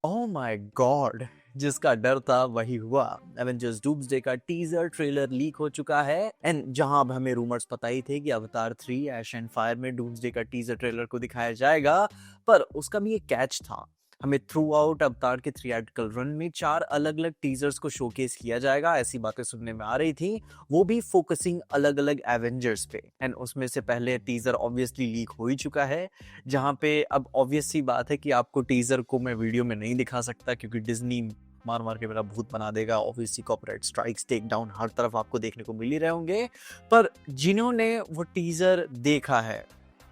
Oh my God, जिसका डर था वही हुआ। एवेंजर्स डूम्सडे का टीजर ट्रेलर लीक हो चुका है एंड जहां अब हमें रूमर्स पता ही थे कि अवतार 3 ऐश एंड फायर में डूम्सडे का टीजर ट्रेलर को दिखाया जाएगा, पर उसका भी एक कैच था। हमें थ्रू आउट अवतार के थिएट्रिकल रन में 4 अलग अलग टीजर्स को शोकेस किया जाएगा, ऐसी बातें सुनने में आ रही थी। वो भी फोकसिंग अलग अलग एवेंजर्स पे एंड उसमें से पहले टीजर ऑब्वियसली लीक हो ही चुका है, जहां पे अब ऑब्वियस सी बात है कि आपको टीजर को मैं वीडियो में नहीं दिखा सकता क्योंकि डिज्नी मार मार के मेरा भूत बना देगा। Obviously copyright strikes, take down हर तरफ आपको देखने को मिल ही रहे होंगे। पर जिन्होंने वो टीजर देखा है,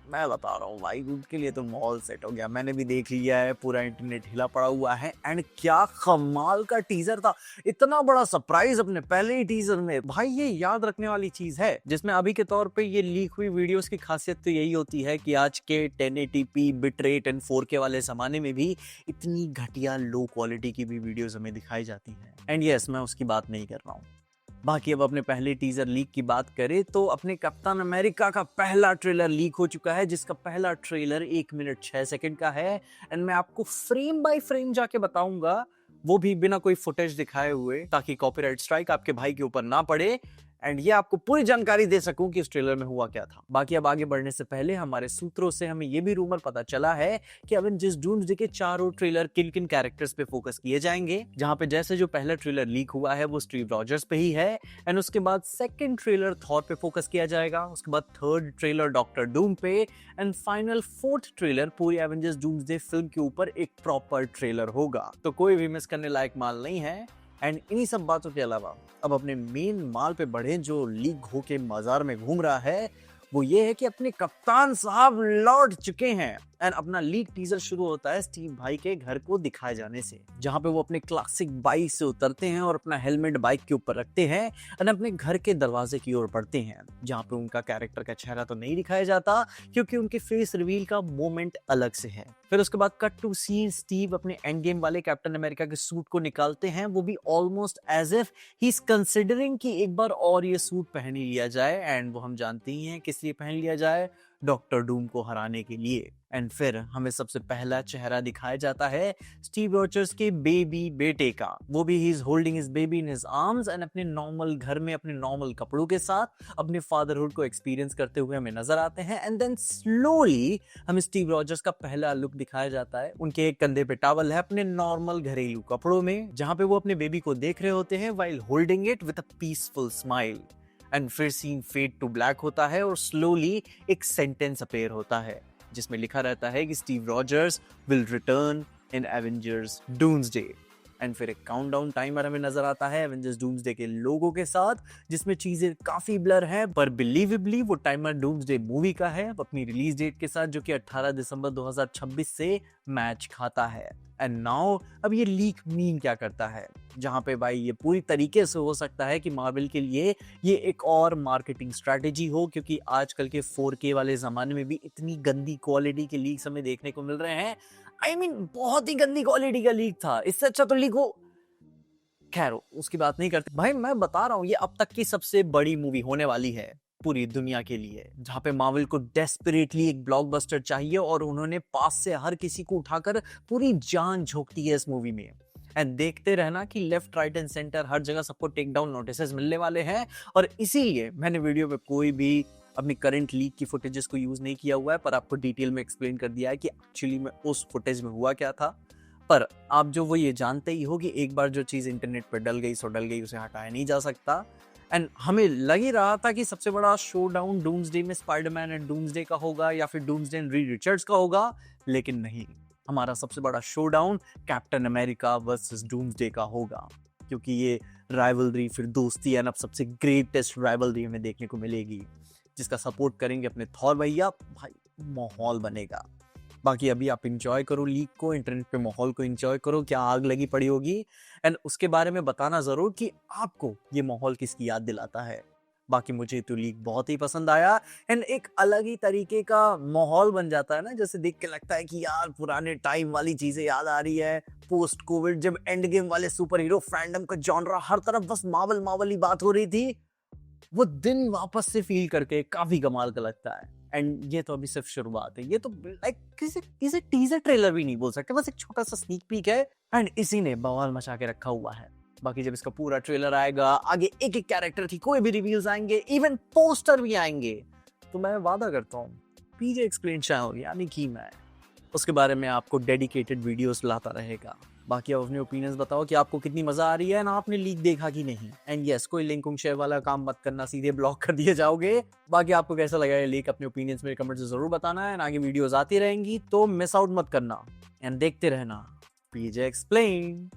मैं बता रहा हूँ भाई, उनके लिए तो माहौल सेट हो गया। मैंने भी देख लिया है, पूरा इंटरनेट हिला पड़ा हुआ है एंड क्या कमाल का टीजर था। इतना बड़ा सरप्राइज अपने पहले ही टीजर में, भाई ये याद रखने वाली चीज है। जिसमें अभी के तौर पे ये लीक हुई वीडियोस की खासियत तो यही होती है कि आज के 1080p bit rate and 4K वाले जमाने में भी इतनी घटिया लो क्वालिटी की भी वीडियोस हमें दिखाई जाती हैं। एंड यस, मैं उसकी बात नहीं कर रहा हूँ। बाकी अब अपने पहले टीजर लीक की बात करें तो अपने कप्तान अमेरिका का पहला ट्रेलर लीक हो चुका है, जिसका पहला ट्रेलर 1 मिनट 6 सेकंड का है एंड मैं आपको फ्रेम बाय फ्रेम जाके बताऊंगा, वो भी बिना कोई फुटेज दिखाए हुए, ताकि कॉपीराइट स्ट्राइक आपके भाई के ऊपर ना पड़े एंड ये आपको पूरी जानकारी दे सकूं कि इस ट्रेलर में हुआ क्या था। बाकी अब आगे बढ़ने से पहले हमारे सूत्रों से हमें यह भी रूमर पता चला है कि एवेंजर्स डूम्सडे के चारों ट्रेलर किन किन कैरेक्टर्स पे फोकस किए जाएंगे। जहां पे जैसे जो पहला ट्रेलर लीक हुआ है वो स्टीव रॉजर्स पे ही है एंड उसके बाद सेकंड ट्रेलर थॉर पे फोकस किया जाएगा, उसके बाद थर्ड ट्रेलर डॉक्टर डूम पे एंड फाइनल फोर्थ ट्रेलर पूरी एवेंजर्स डूम्सडे फिल्म के ऊपर एक प्रॉपर ट्रेलर होगा। तो कोई भी मिस करने लायक माल नहीं है। एंड इन्हीं सब बातों के अलावा अब अपने मेन माल पे बढ़े, जो लीक होके बाजार में घूम रहा है, वो ये है कि अपने कप्तान साहब लौट चुके हैं एंड अपना लीक टीजर शुरू होता है स्टीव भाई के घर को दिखाए जाने से, जहां पे वो अपने क्लासिक बाइक से उतरते हैं और अपना हेलमेट बाइक के ऊपर रखते हैं और अपने घर के दरवाजे की ओर बढ़ते हैं, जहां पे उनका कैरेक्टर का चेहरा तो नहीं दिखाया जाता क्योंकि उनके फेस रिवील का मोमेंट अलग से है। फिर उसके बाद कट टू सीन, स्टीव अपने एंड गेम वाले कैप्टन अमेरिका के सूट को निकालते हैं, वो भी almost as if he is considering कि एक बार और ये सूट पहन ही लिया जाए एंड वो हम जानते ही हैं किस लिए पहन लिया जाए, डॉक्टर डूम को हराने के लिए। एंड फिर हमें सबसे पहला चेहरा दिखाया जाता है स्टीव रॉजर्स के बेबी बेटे का, वो भी he is holding his baby in his arms and अपने नॉर्मल घर में अपने नॉर्मल कपड़ों के साथ अपने फादरहुड को एक्सपीरियंस करते हुए हमें नजर आते हैं। एंड देन स्लोली हमें स्टीव रॉजर्स का पहला लुक दिखाया जाता है। उनके एक कंधे पे टॉवल है अपने नॉर्मल घरेलू कपड़ों में, जहां पे वो अपने बेबी को देख रहे होते हैं while holding it with a peaceful smile. And फिर सीन फेड टू ब्लैक होता है और स्लोली एक सेंटेंस अपीयर होता है जिसमें लिखा रहता है कि Steve Rogers will return in Avengers doomsday. And फिर एक काउंटडाउन टाइमर हमें नजर आता है एवेंजर्स डूम्सडे के लोगों के साथ, जिसमें चीजें काफी ब्लर है, पर बिलीवेबली वो टाइमर डूम्सडे मूवी का है अपनी रिलीज डेट के साथ, जो कि 18 दिसंबर 2026 से मैच खाता है। एंड नाउ अब ये लीक मीन क्या करता है, जहां पे भाई ये पूरी तरीके से हो सकता है कि मार्वल के लिए ये एक और मार्केटिंग स्ट्रेटेजी हो, क्योंकि आजकल के 4K वाले जमाने में भी इतनी गंदी क्वालिटी के लीक्स हमें देखने को मिल रहे हैं। I mean, बहुत ही गंदी क्वालिटी का लीक था, इससे अच्छा तो लीक हो। खैर उसकी बात नहीं करते भाई, मैं बता रहा हूँ ये अब तक की सबसे बड़ी मूवी होने वाली है पूरी दुनिया के लिए, जहां पे मार्वल को डेस्परेटली एक ब्लॉकबस्टर चाहिए और उन्होंने पास से हर किसी को उठाकर पूरी जान झोंक दी है इस मूवी में। एंड देखते रहना कि लेफ्ट राइट एंड सेंटर हर जगह सबको टेक डाउन नोटिसेस मिलने वाले हैं, और इसीलिए मैंने वीडियो में कोई भी अपनी करंट लीक की फुटेजेस को यूज नहीं किया हुआ है, पर आपको डिटेल में एक्सप्लेन कर दिया है कि एक्चुअली में उस फुटेज में हुआ क्या था। पर आप जो वो ये जानते ही हो कि एक बार जो चीज इंटरनेट पर डल गई सो डल गई, उसे हटाया नहीं जा सकता। एंड हमें लग ही रहा था कि सबसे बड़ा शो डाउन डूम्सडे में स्पाइडरमैन एंड डूम्सडे का होगा या फिर डूम्सडे एंड रीड रिचर्ड्स का होगा, लेकिन नहीं, हमारा सबसे बड़ा show down captain America versus doomsday का होगा, क्योंकि ये राइवलरी फिर दोस्ती एंड अब सबसे ग्रेटेस्ट राइवलरी हमें देखने को मिलेगी, जिसका सपोर्ट करेंगे अपने थॉर भैया। भाई माहौल बनेगा। बाकी अभी आप इंजॉय करो लीक को, इंटरनेट पे माहौल को इंजॉय करो, क्या आग लगी पड़ी होगी, एंड उसके बारे में बताना जरूर कि आपको ये माहौल किसकी याद दिलाता है। बाकी मुझे तो लीक बहुत ही पसंद आया एंड एक अलग ही तरीके का माहौल बन जाता है ना, जैसे देख के लगता है कि यार पुराने टाइम वाली चीजें याद आ रही है, पोस्ट कोविड जब एंड गेम वाले सुपर हीरो फैंडम का जॉनरा हर तरफ बस मार्वल मार्वल ही बात हो रही थी, वो दिन वापस से फील करके काफी कमाल का लगता है। एंड ये तो अभी सिर्फ शुरुआत है, ये तो लाइक किसी टीजर ट्रेलर भी नहीं बोल सकते, बस एक छोटा सा स्नीक पीक है एंड इसी ने बवाल मचा के रखा हुआ है। बाकी जब इसका पूरा ट्रेलर आएगा, आगे एक एक कैरेक्टर की कोई भी रिव्यूज आएंगे, इवन पोस्टर भी आएंगे, तो मैं वादा करता हूँ पीजे एक्सप्लेन चैनल यानी कि मैं उसके बारे में आपको डेडिकेटेड वीडियोस लाता रहेगा। बाकी आप अपने ओपिनियंस बताओ कि आपको कितनी मजा आ रही है ना, आपने लीक देखा कि नहीं। एंड यस, कोई लिंक शेयर वाला काम मत करना, सीधे ब्लॉक कर दिए जाओगे। बाकी आपको कैसा लगा ये लीक, अपने ओपिनियंस मेरे कमेंट से जरूर बताना है। आगे वीडियोस आती रहेंगी तो मिस आउट मत करना एंड देखते रहना पीजे एक्सप्लेन।